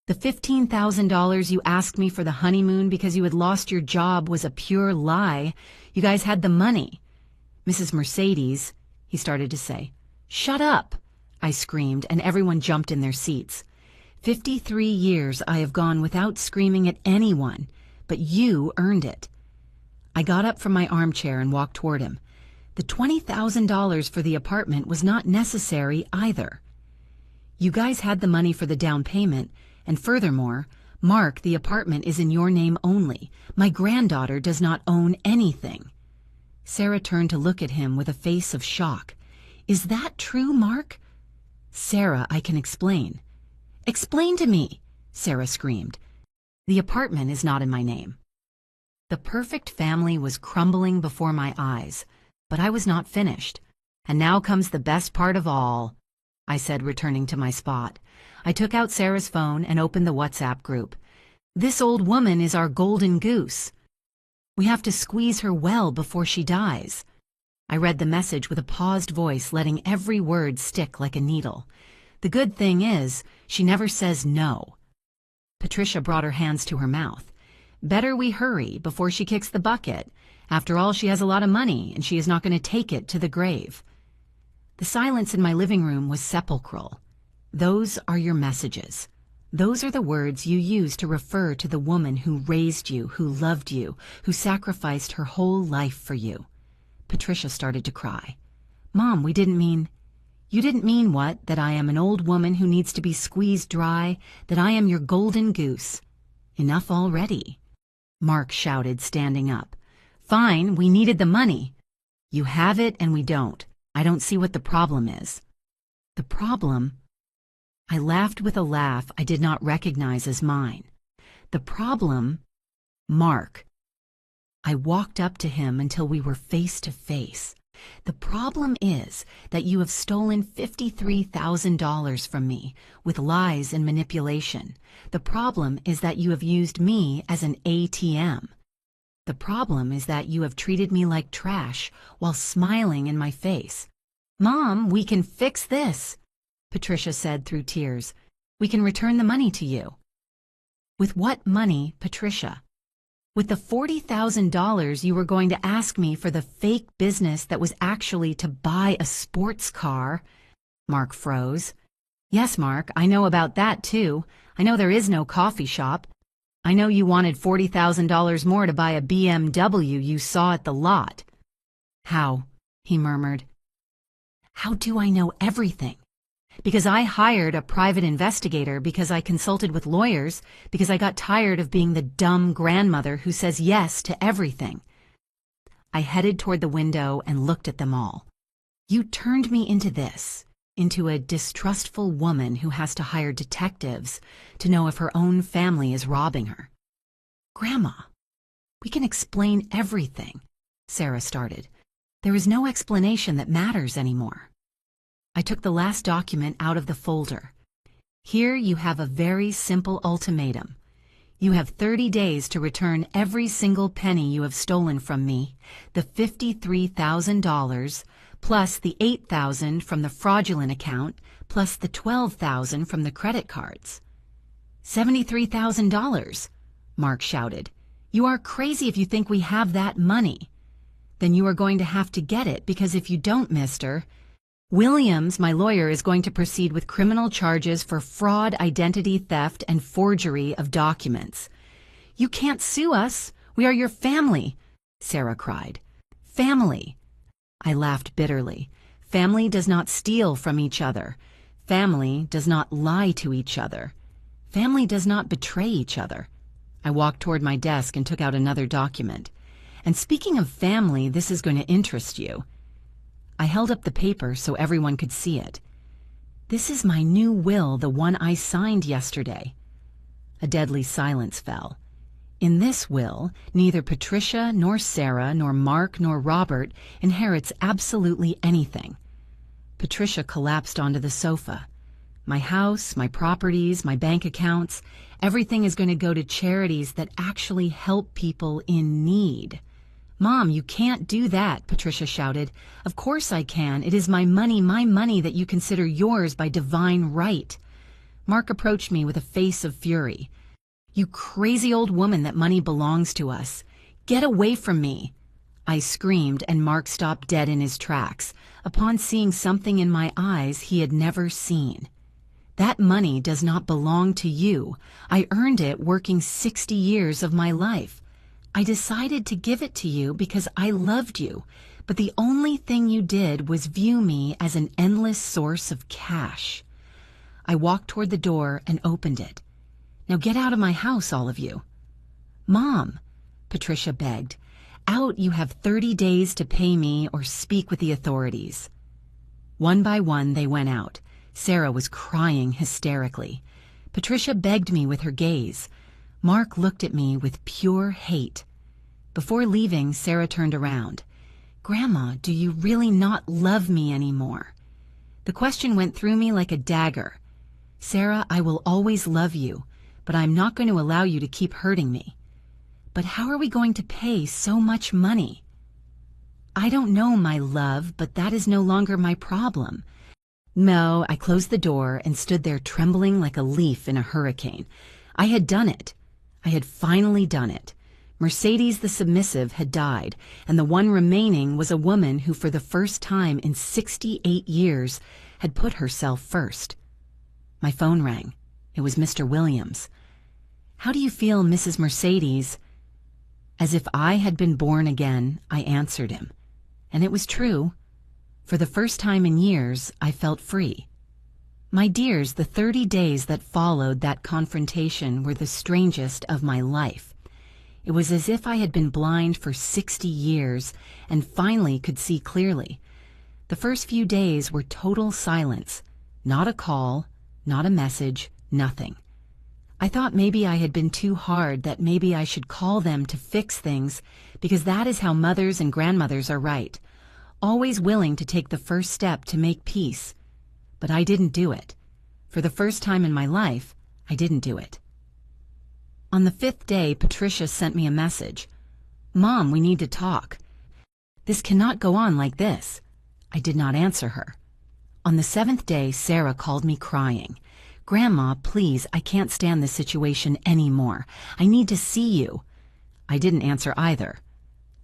The $15,000 you asked me for the honeymoon because you had lost your job was a pure lie. You guys had the money. Mrs. Mercedes, he started to say. Shut up, I screamed, and everyone jumped in their seats. 53 years I have gone without screaming at anyone, but you earned it. I got up from my armchair and walked toward him. The $20,000 for the apartment was not necessary either. You guys had the money for the down payment, and furthermore, Mark, the apartment is in your name only. My granddaughter does not own anything. Sarah turned to look at him with a face of shock. Is that true, Mark? Sarah, I can explain. Explain to me, Sarah screamed. The apartment is not in my name. The perfect family was crumbling before my eyes, but I was not finished. And now comes the best part of all, I said, returning to my spot. I took out Sarah's phone and opened the WhatsApp group. This old woman is our golden goose. We have to squeeze her well before she dies. I read the message with a paused voice, letting every word stick like a needle. The good thing is, she never says no. Patricia brought her hands to her mouth. Better we hurry before she kicks the bucket. After all, she has a lot of money, and she is not going to take it to the grave. The silence in my living room was sepulchral. Those are your messages. Those are the words you use to refer to the woman who raised you, who loved you, who sacrificed her whole life for you. Patricia started to cry. Mom, we didn't mean... You didn't mean what? That I am an old woman who needs to be squeezed dry? That I am your golden goose? Enough already, Mark shouted, standing up. Fine, we needed the money. You have it and we don't. I don't see what the problem is. The problem? I laughed with a laugh I did not recognize as mine. The problem? Mark. I walked up to him until we were face to face. The problem is that you have stolen $53,000 from me with lies and manipulation. The problem is that you have used me as an ATM. The problem is that you have treated me like trash while smiling in my face. Mom, we can fix this, Patricia said through tears. We can return the money to you. With what money, Patricia? With the $40,000 you were going to ask me for the fake business that was actually to buy a sports car. Mark froze. Yes, Mark, I know about that too. I know there is no coffee shop. I know you wanted $40,000 more to buy a BMW you saw at the lot. How? He murmured. How do I know everything? Because I hired a private investigator, because I consulted with lawyers, because I got tired of being the dumb grandmother who says yes to everything. I headed toward the window and looked at them all. You turned me into this, into a distrustful woman who has to hire detectives to know if her own family is robbing her. Grandma, we can explain everything, Sarah started. There is no explanation that matters anymore. I took the last document out of the folder. Here you have a very simple ultimatum. You have 30 days to return every single penny you have stolen from me, the $53,000, plus the $8,000 from the fraudulent account, plus the $12,000 from the credit cards. $73,000, Mark shouted. You are crazy if you think we have that money. Then you are going to have to get it, because if you don't, mister, Williams, my lawyer, is going to proceed with criminal charges for fraud, identity theft, and forgery of documents. You can't sue us. We are your family, Sarah cried. Family. I laughed bitterly. Family does not steal from each other. Family does not lie to each other. Family does not betray each other. I walked toward my desk and took out another document. And speaking of family, this is going to interest you. I held up the paper so everyone could see it. This is my new will, the one I signed yesterday. A deadly silence fell. In this will, neither Patricia nor Sarah nor Mark nor Robert inherits absolutely anything. Patricia collapsed onto the sofa. My house, my properties, my bank accounts, everything is going to go to charities that actually help people in need. Mom, you can't do that, Patricia shouted. Of course I can. It is my money that you consider yours by divine right. Mark approached me with a face of fury. You crazy old woman, that money belongs to us. Get away from me. I screamed, and Mark stopped dead in his tracks, upon seeing something in my eyes he had never seen. That money does not belong to you. I earned it working 60 years of my life. I decided to give it to you because I loved you, but the only thing you did was view me as an endless source of cash. I walked toward the door and opened it. Now get out of my house, all of you. Mom, Patricia begged. Out, you have 30 days to pay me or speak with the authorities. One by one, they went out. Sarah was crying hysterically. Patricia begged me with her gaze. Mark looked at me with pure hate. Before leaving, Sarah turned around. Grandma, do you really not love me anymore? The question went through me like a dagger. Sarah, I will always love you, but I'm not going to allow you to keep hurting me. But how are we going to pay so much money? I don't know, my love, but that is no longer my problem. No, I closed the door and stood there trembling like a leaf in a hurricane. I had done it. I had finally done it. Mercedes the submissive had died, and the one remaining was a woman who for the first time in 68 years had put herself first. My phone rang. It was Mr. Williams. How do you feel, Mrs. Mercedes? As if I had been born again, I answered him. And it was true. For the first time in years, I felt free. My dears, the 30 days that followed that confrontation were the strangest of my life. It was as if I had been blind for 60 years and finally could see clearly. The first few days were total silence. Not a call, not a message, nothing. I thought maybe I had been too hard, that maybe I should call them to fix things, because that is how mothers and grandmothers are right, always willing to take the first step to make peace. But I didn't do it. For the first time in my life, I didn't do it. On the 5th day, Patricia sent me a message. Mom, we need to talk. This cannot go on like this. I did not answer her. On the 7th day, Sarah called me crying. Grandma, please, I can't stand this situation anymore. I need to see you. I didn't answer either.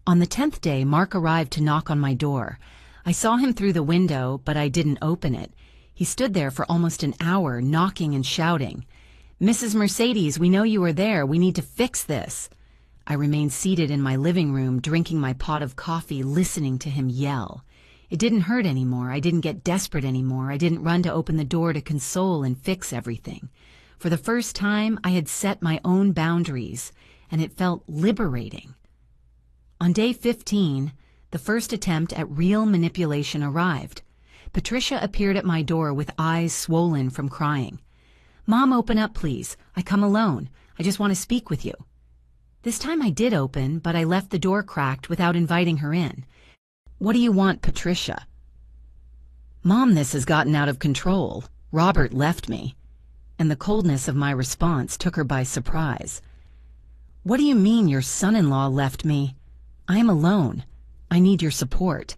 On the 10th day, Mark arrived to knock on my door. I saw him through the window, but I didn't open it. He stood there for almost an hour, knocking and shouting. Mrs. Mercedes, we know you are there. We need to fix this. I remained seated in my living room, drinking my pot of coffee, listening to him yell. It didn't hurt anymore. I didn't get desperate anymore. I didn't run to open the door to console and fix everything. For the first time, I had set my own boundaries, and it felt liberating. On day 15, the first attempt at real manipulation arrived. Patricia appeared at my door with eyes swollen from crying. Mom, open up, please. I come alone. I just want to speak with you. This time I did open, but I left the door cracked without inviting her in. What do you want, Patricia? Mom, this has gotten out of control. Robert left me. And the coldness of my response took her by surprise. What do you mean your son-in-law left me? I am alone. I need your support.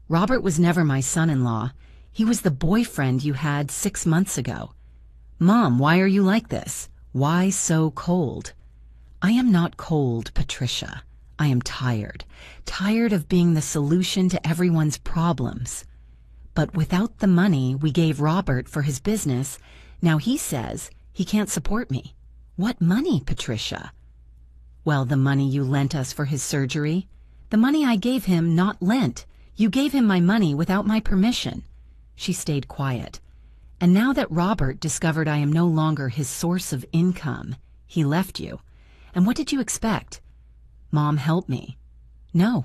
Robert was never my son-in-law. He was the boyfriend you had 6 months ago. Mom, why are you like this? Why so cold? I am not cold, Patricia. I am tired. Tired of being the solution to everyone's problems. But without the money we gave Robert for his business, now he says he can't support me. What money, Patricia? Well, the money you lent us for his surgery. The money I gave him, not lent. You gave him my money without my permission. She stayed quiet. And now that Robert discovered I am no longer his source of income, he left you. And what did you expect? Mom, help me. No.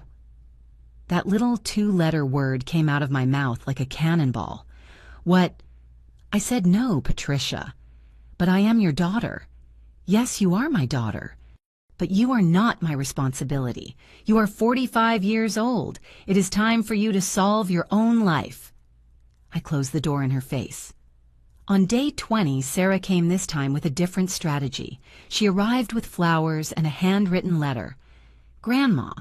That little two-letter word came out of my mouth like a cannonball. What? I said, no, Patricia. But I am your daughter. Yes, you are my daughter. But you are not my responsibility. You are 45 years old. It is time for you to solve your own life. I closed the door in her face. On day 20, Sarah came this time with a different strategy. She arrived with flowers and a handwritten letter. Grandma,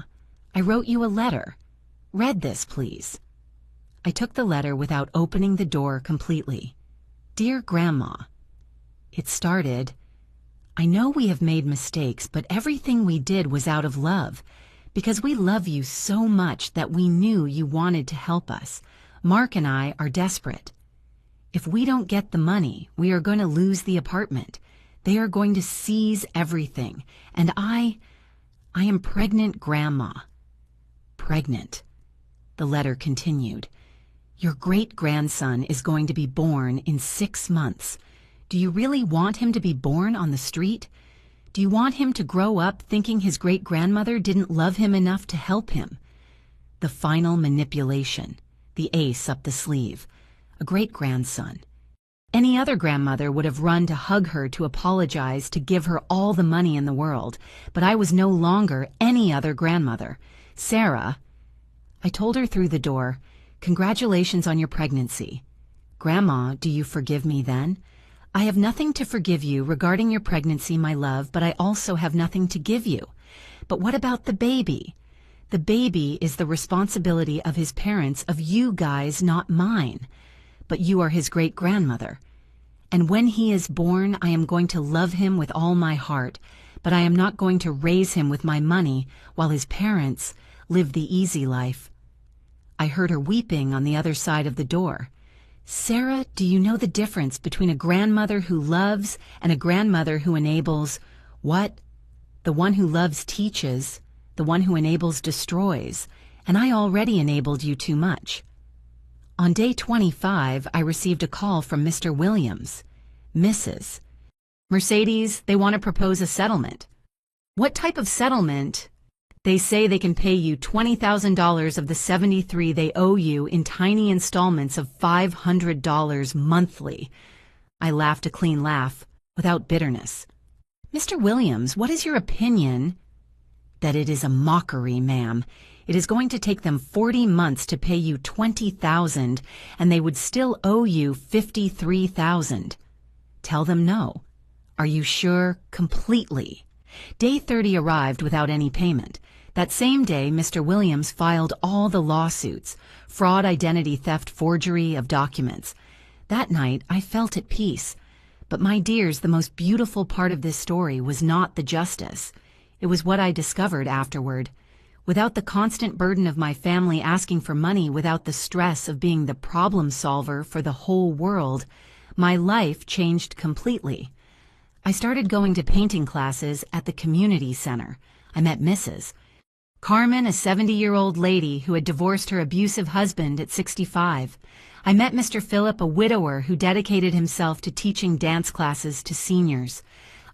I wrote you a letter. Read this, please. I took the letter without opening the door completely. Dear Grandma, it started, I know we have made mistakes, but everything we did was out of love, because we love you so much that we knew you wanted to help us. Mark and I are desperate. If we don't get the money, we are going to lose the apartment. They are going to seize everything. And I am pregnant, Grandma. Pregnant. The letter continued. Your great-grandson is going to be born in 6 months. Do you really want him to be born on the street? Do you want him to grow up thinking his great-grandmother didn't love him enough to help him? The final manipulation. The ace up the sleeve. A great-grandson. Any other grandmother would have run to hug her, to apologize, to give her all the money in the world. But I was no longer any other grandmother. Sarah, I told her through the door, congratulations on your pregnancy. Grandma, do you forgive me then? I have nothing to forgive you regarding your pregnancy, my love, but I also have nothing to give you. But what about the baby? The baby is the responsibility of his parents, of you guys, not mine. But you are his great-grandmother. And when he is born, I am going to love him with all my heart, but I am not going to raise him with my money while his parents live the easy life. I heard her weeping on the other side of the door. Sarah, do you know the difference between a grandmother who loves and a grandmother who enables what? The one who loves teaches, the one who enables destroys, and I already enabled you too much. On day 25, I received a call from Mr. Williams. Mrs. Mercedes, they want to propose a settlement. What type of settlement? They say they can pay you $20,000 of the $73,000 they owe you in tiny installments of $500 monthly. I laughed a clean laugh, without bitterness. Mr. Williams, what is your opinion? That it is a mockery, ma'am. It is going to take them 40 months to pay you $20,000, and they would still owe you $53,000. Tell them no. Are you sure? Completely. Day 30 arrived without any payment. That same day, Mr. Williams filed all the lawsuits, fraud, identity theft, forgery of documents. That night, I felt at peace. But my dears, the most beautiful part of this story was not the justice. It was what I discovered afterward. Without the constant burden of my family asking for money, without the stress of being the problem solver for the whole world, my life changed completely. I started going to painting classes at the community center. I met Mrs. Carmen, a 70-year-old lady who had divorced her abusive husband at 65. I met Mr. Philip, a widower who dedicated himself to teaching dance classes to seniors.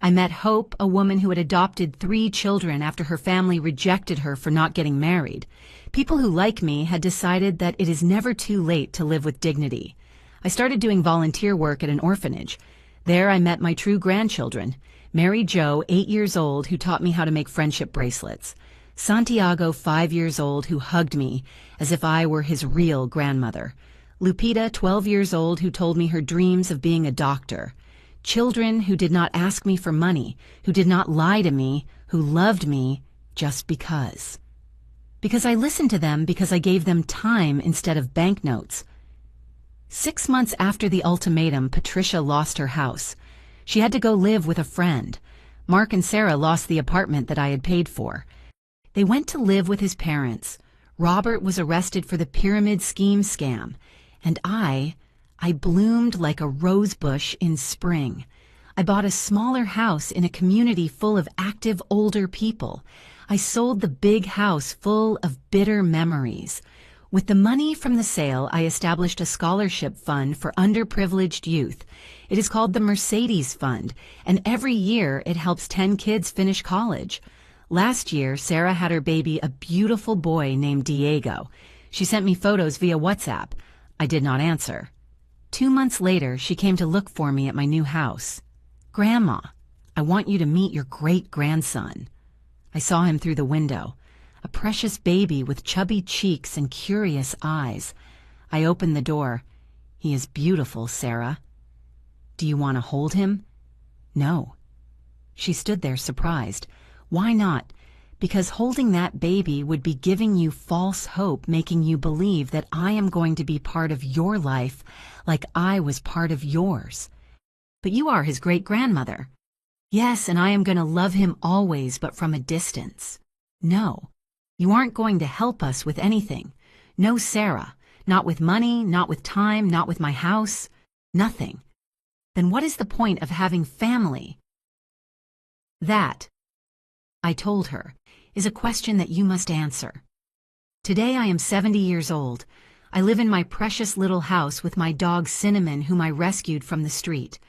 I met Hope, a woman who had adopted 3 children after her family rejected her for not getting married. People who, like me, had decided that it is never too late to live with dignity. I started doing volunteer work at an orphanage. There I met my true grandchildren. Mary Jo, 8 years old, who taught me how to make friendship bracelets. Santiago, 5 years old, who hugged me as if I were his real grandmother. Lupita, 12 years old, who told me her dreams of being a doctor. Children who did not ask me for money, who did not lie to me, who loved me just because. Because I listened to them, because I gave them time instead of banknotes. 6 months after the ultimatum, Patricia lost her house. She had to go live with a friend. Mark and Sarah lost the apartment that I had paid for. They went to live with his parents. Robert was arrested for the pyramid scheme scam. And I bloomed like a rose bush in spring. I bought a smaller house in a community full of active older people. I sold the big house full of bitter memories. With the money from the sale, I established a scholarship fund for underprivileged youth. It is called the Mercedes Fund, and every year it helps 10 kids finish college. Last year, Sarah had her baby, a beautiful boy named Diego. She sent me photos via WhatsApp. I did not answer. 2 months later, she came to look for me at my new house. "Grandma, I want you to meet your great-grandson." I saw him through the window, a precious baby with chubby cheeks and curious eyes. I opened the door. "He is beautiful, Sarah." "Do you want to hold him?" "No." She stood there surprised. "Why not?" "Because holding that baby would be giving you false hope, making you believe that I am going to be part of your life like I was part of yours." "But you are his great-grandmother." "Yes, and I am going to love him always, but from a distance." "No, you aren't going to help us with anything. No, Sarah, not with money, not with time, not with my house, nothing. Then what is the point of having family?" "That," I told her, "is a question that you must answer. Today I am 70 years old. I live in my precious little house with my dog Cinnamon, whom I rescued from the street.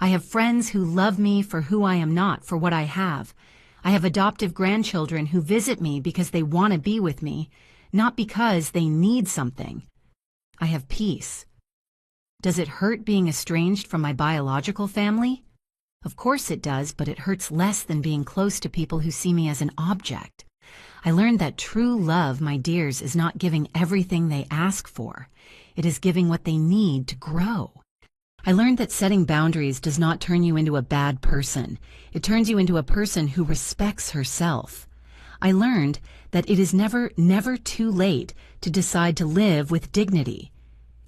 I have friends who love me for who I am, not for what I have. I have adoptive grandchildren who visit me because they want to be with me, not because they need something. I have peace. Does it hurt being estranged from my biological family? Of course it does, but it hurts less than being close to people who see me as an object. I learned that true love, my dears, is not giving everything they ask for. It is giving what they need to grow. I learned that setting boundaries does not turn you into a bad person. It turns you into a person who respects herself. I learned that it is never too late to decide to live with dignity.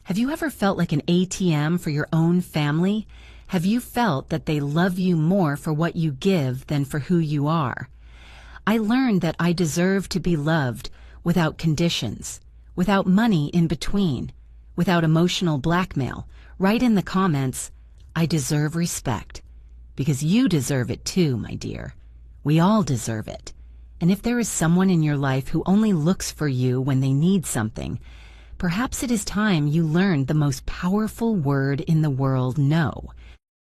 Have you ever felt like an ATM for your own family? Have you felt that they love you more for what you give than for who you are? I learned that I deserve to be loved without conditions, without money in between, without emotional blackmail. Write in the comments, "I deserve respect," because you deserve it too, my dear. We all deserve it. And if there is someone in your life who only looks for you when they need something, perhaps it is time you learned the most powerful word in the world, no.